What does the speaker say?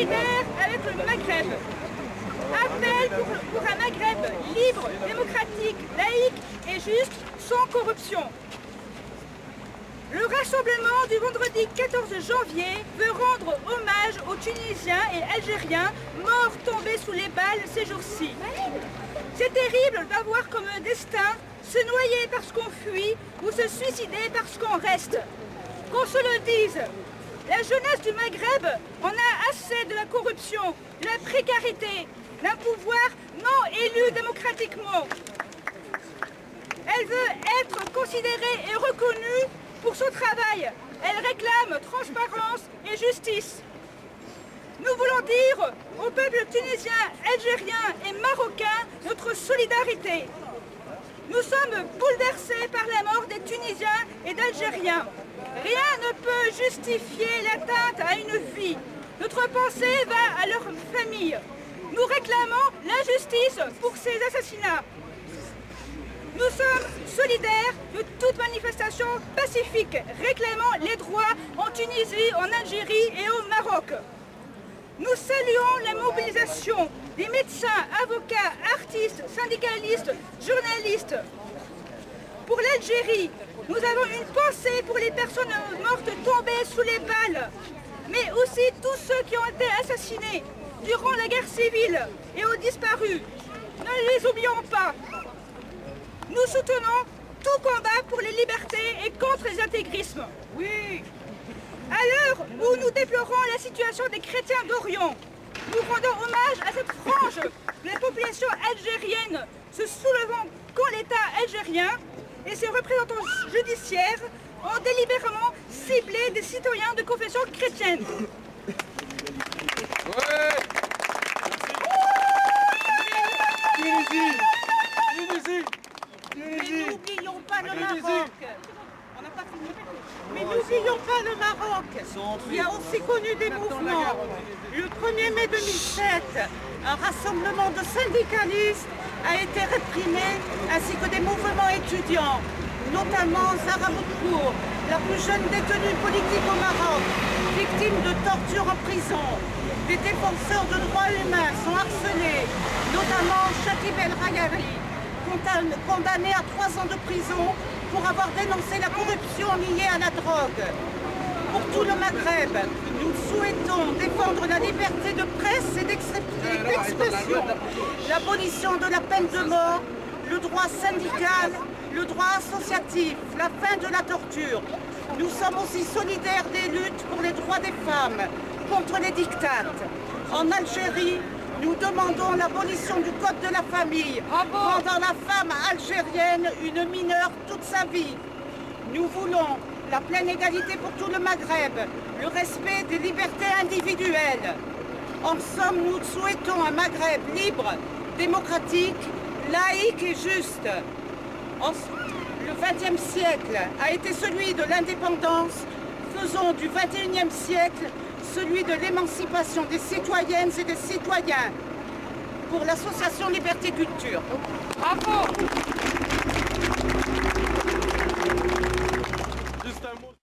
Solidaire avec le Maghreb. Appel pour un Maghreb libre, démocratique, laïque et juste, sans corruption. Le rassemblement du vendredi 14 janvier veut rendre hommage aux Tunisiens et Algériens morts tombés sous les balles ces jours-ci. C'est terrible d'avoir comme destin se noyer parce qu'on fuit ou se suicider parce qu'on reste. Qu'on se le dise, la jeunesse du Maghreb en a assez de la corruption, de la précarité, d'un pouvoir non élu démocratiquement. Elle veut être considérée et reconnue pour son travail. Elle réclame transparence et justice. Nous voulons dire au peuple tunisien, algérien et marocain notre solidarité. Nous sommes bouleversés par la mort des Tunisiens et d'Algériens. Rien ne peut justifier l'atteinte à une vie. Notre pensée va à leur famille. Nous réclamons la justice pour ces assassinats. Nous sommes solidaires de toute manifestation pacifique réclamant les droits en Tunisie, en Algérie et au Maroc. Nous saluons la mobilisation des médecins, avocats, artistes, syndicalistes, journalistes. Pour l'Algérie, nous avons une pensée pour les personnes mortes tombées sous les balles, mais aussi tous ceux qui ont été assassinés durant la guerre civile et ont disparu. Ne les oublions pas. Nous soutenons tout combat pour les libertés et contre les intégrismes. Oui. À l'heure où nous déplorons la situation des chrétiens d'Orient, nous rendons hommage à cette frange de la population algérienne se soulevant contre l'État algérien et ses représentants judiciaires ont délibérément ciblé des citoyens de confession chrétienne. Ouais. Mais n'oublions pas le Maroc. Mais n'oublions pas le Maroc, qui a aussi connu des mouvements. Le 1er mai 2007, un rassemblement de syndicalistes a été réprimé, ainsi que des mouvements étudiants, notamment Zahra Boukour, la plus jeune détenue politique au Maroc, victime de torture en prison. Des défenseurs de droits humains sont harcelés, notamment Chatib El Rayari, condamné à 3 ans de prison pour avoir dénoncé la corruption liée à la drogue. Pour tout le Maghreb, nous souhaitons défendre la liberté de presse et d'expression, l'abolition de la peine de mort, le droit syndical, le droit associatif, la fin de la torture. Nous sommes aussi solidaires des luttes pour les droits des femmes, contre les dictates. En Algérie, nous demandons l'abolition du code de la famille, rendant la femme algérienne une mineure toute sa vie. Nous voulons la pleine égalité pour tout le Maghreb, le respect des libertés individuelles. En somme, nous souhaitons un Maghreb libre, démocratique, laïque et juste. Le XXe siècle a été celui de l'indépendance. Faisons du XXIe siècle celui de l'émancipation des citoyennes et des citoyens. Pour l'association Liberté Culture. Bravo!